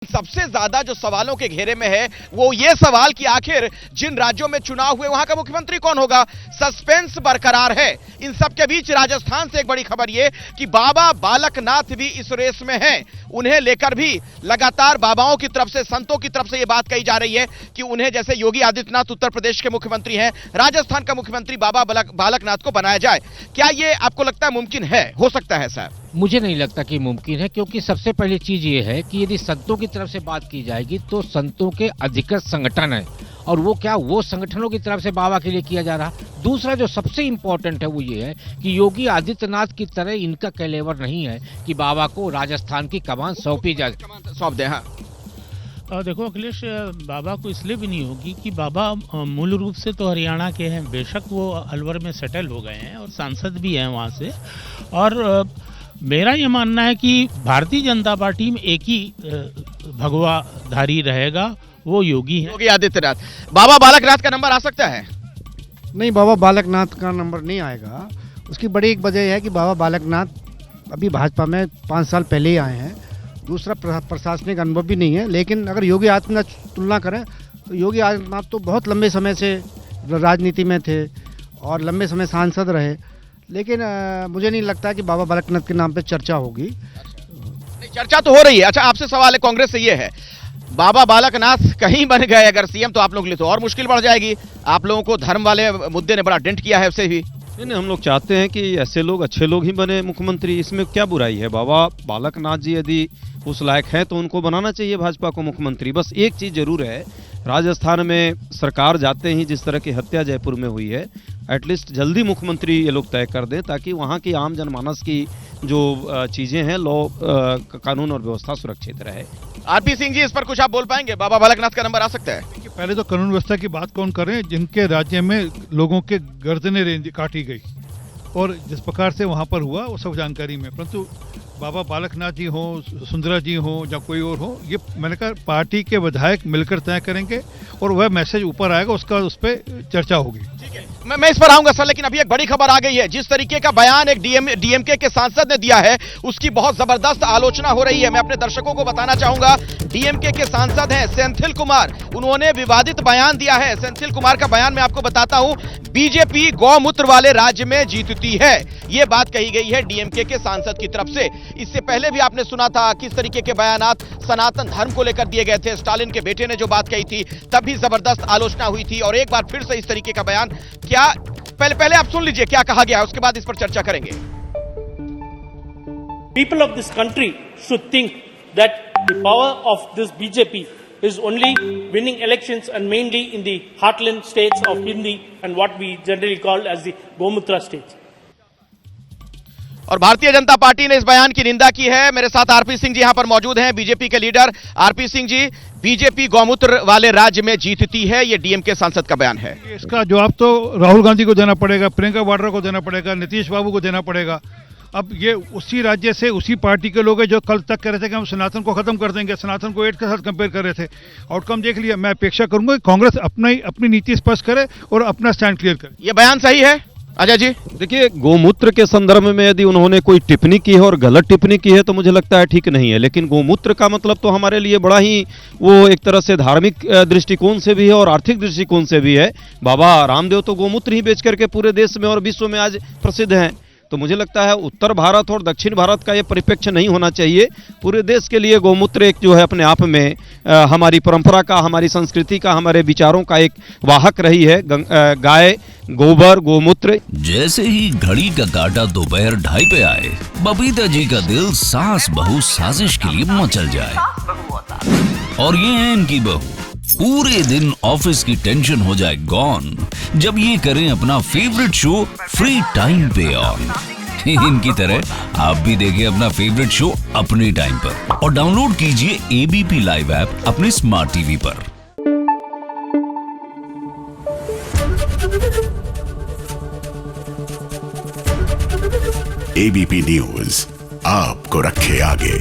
सबसे ज्यादा जो सवालों के घेरे में है वो ये सवाल कि आखिर जिन राज्यों में चुनाव हुए वहां का मुख्यमंत्री कौन होगा। सस्पेंस बरकरार है। इन सब के बीच राजस्थान से एक बड़ी खबर ये कि बाबा बालकनाथ भी इस रेस में हैं। उन्हें लेकर भी लगातार बाबाओं की तरफ से, संतों की तरफ से यह बात कही जा रही है कि उन्हें, जैसे योगी आदित्यनाथ उत्तर प्रदेश के मुख्यमंत्री हैं, राजस्थान का मुख्यमंत्री बाबा बालकनाथ को बनाया जाए। क्या यह आपको लगता है मुमकिन है, हो सकता है साहब? मुझे नहीं लगता कि मुमकिन है, क्योंकि सबसे पहली चीज ये है कि यदि संतों की तरफ से बात की जाएगी तो संतों के अधिकृत संगठन है और वो संगठनों की तरफ से बाबा के लिए किया जा रहा। दूसरा जो सबसे इंपॉर्टेंट है वो ये है कि योगी आदित्यनाथ की तरह इनका कैलेवर नहीं है कि बाबा को राजस्थान की कमान सौंपी जाए, सौंप दे। हाँ देखो अखिलेश, बाबा को इसलिए भी नहीं होगी कि बाबा मूल रूप से तो हरियाणा के हैं। बेशक वो अलवर में सेटल हो गए हैं और सांसद भी हैं वहाँ से। और मेरा ये मानना है कि भारतीय जनता पार्टी में एक ही भगवाधारी रहेगा, वो योगी है, योगी आदित्यनाथ। बाबा बालकनाथ का नंबर आ सकता है? नहीं, बाबा बालकनाथ का नंबर नहीं आएगा। उसकी बड़ी एक वजह है कि बाबा बालकनाथ अभी भाजपा में 5 साल पहले ही आए हैं। दूसरा, प्रशासनिक अनुभव भी नहीं है। लेकिन अगर योगी आदित्यनाथ तुलना करें तो योगी आदित्यनाथ तो बहुत लंबे समय से राजनीति में थे और लंबे समय सांसद रहे। लेकिन मुझे नहीं लगता कि बाबा बालकनाथ के नाम पे चर्चा होगी। नहीं, चर्चा तो हो रही है। अच्छा, आपसे सवाल है कांग्रेस से, ये है बाबा बालकनाथ कहीं बन गए अगर सीएम तो आप लोगों के लिए तो और मुश्किल बढ़ जाएगी। आप लोगों को धर्म वाले मुद्दे ने बड़ा डेंट किया है उससे भी। नहीं, हम लोग चाहते हैं कि ऐसे लोग, अच्छे लोग ही बने मुख्यमंत्री। इसमें क्या बुराई है? बाबा बालकनाथ जी यदि उस लायक है तो उनको बनाना चाहिए भाजपा को मुख्यमंत्री। बस एक चीज जरूर है, राजस्थान में सरकार जाते ही जिस तरह की हत्या जयपुर में हुई है, एटलीस्ट जल्दी मुख्यमंत्री ये लोग तय कर दें ताकि वहाँ की आम जनमानस की जो चीजें हैं, लॉ, कानून और व्यवस्था सुरक्षित रहे। आरपी सिंह जी, इस पर कुछ आप बोल पाएंगे? बाबा बालकनाथ का नंबर आ सकता है? पहले तो कानून व्यवस्था की बात कौन करें, जिनके राज्य में लोगों के गर्दनें काटी गई और जिस प्रकार से वहाँ पर हुआ वो सब जानकारी में। परंतु बाबा बालकनाथ जी हो, सुंदरा जी हो या कोई और हो, ये मैंने कहा पार्टी के विधायक मिलकर तय करेंगे और वह मैसेज ऊपर आएगा, उसका उस पर चर्चा होगी। ठीक है, मैं इस पर आऊंगा सर। लेकिन अभी एक बड़ी खबर आ गई है। जिस तरीके का बयान एक डीएमके के सांसद ने दिया है उसकी बहुत जबरदस्त आलोचना हो रही है। मैं अपने दर्शकों को बताना चाहूंगा, डीएमके के सांसद हैं सेंथिल कुमार, उन्होंने विवादित बयान दिया है। सेंथिल कुमार का बयान मैं आपको बताता हूं। बीजेपी गौमूत्र वाले राज्य में जीतती है, यह बात कही गई है डीएमके के सांसद की तरफ से। इससे पहले भी आपने सुना था किस तरीके के बयानात सनातन धर्म को लेकर दिए गए थे। स्टालिन के बेटे ने जो बात कही थी तब भी जबरदस्त आलोचना हुई थी और एक बार फिर से इस तरीके का बयान। क्या पहले आप सुन लीजिए क्या कहा गया है, उसके बाद इस पर चर्चा करेंगे। People of this country should think that the power of this BJP is only winning elections and mainly in the heartland states of Hindi and what we generally call as the Gomutra states. और Bharatiya Janata party ने इस बयान की निंदा की है। मेरे साथ आरपी सिंह जी यहां पर मौजूद हैं, बीजेपी के leader. RP Singh ji, BJP गौमूत्र वाले राज्य में जीतती है, ये डीएमके सांसद का बयान है। इसका जवाब तो राहुल गांधी को देना पड़ेगा, प्रियंका वाड्रा को देना पड़ेगा, नीतीश बाबू को देना पड़ेगा। अब ये उसी राज्य से उसी पार्टी के लोग हैं जो कल तक कह रहे थे कि हम सनातन को खत्म कर देंगे, सनातन को एड के साथ कंपेयर कर रहे थे। आउटकम देख लिया। मैं अपेक्षा करूंगा कि कांग्रेस अपनी नीति स्पष्ट करे और अपना स्टैंड क्लियर करे। ये बयान सही है अजय जी? देखिए, गोमूत्र के संदर्भ में यदि उन्होंने कोई टिप्पणी की है और गलत टिप्पणी की है तो मुझे लगता है ठीक नहीं है। लेकिन गोमूत्र का मतलब तो हमारे लिए बड़ा ही वो एक तरह से धार्मिक दृष्टिकोण से भी है और आर्थिक दृष्टिकोण से भी है। बाबा रामदेव तो गोमूत्र ही बेच करके पूरे देश में और विश्व में आज प्रसिद्ध हैं। तो मुझे लगता है उत्तर भारत और दक्षिण भारत का ये परिप्रेक्ष्य नहीं होना चाहिए। पूरे देश के लिए गोमूत्र एक जो है अपने आप में हमारी परंपरा का, हमारी संस्कृति का, हमारे विचारों का एक वाहक रही है। गाय, गोबर, गोमूत्र। जैसे ही घड़ी का काटा दोपहर 2:30 पे आए, बबीता जी का दिल सास बहू साजिश के लिए मचल जाए। और ये है इनकी बहू, पूरे दिन ऑफिस की टेंशन हो जाए गॉन जब ये करें अपना फेवरेट शो फ्री टाइम पे ऑन। इनकी तरह आप भी देखें अपना फेवरेट शो अपने टाइम पर और डाउनलोड कीजिए एबीपी लाइव ऐप अपने स्मार्ट टीवी पर। एबीपी न्यूज आपको रखे आगे।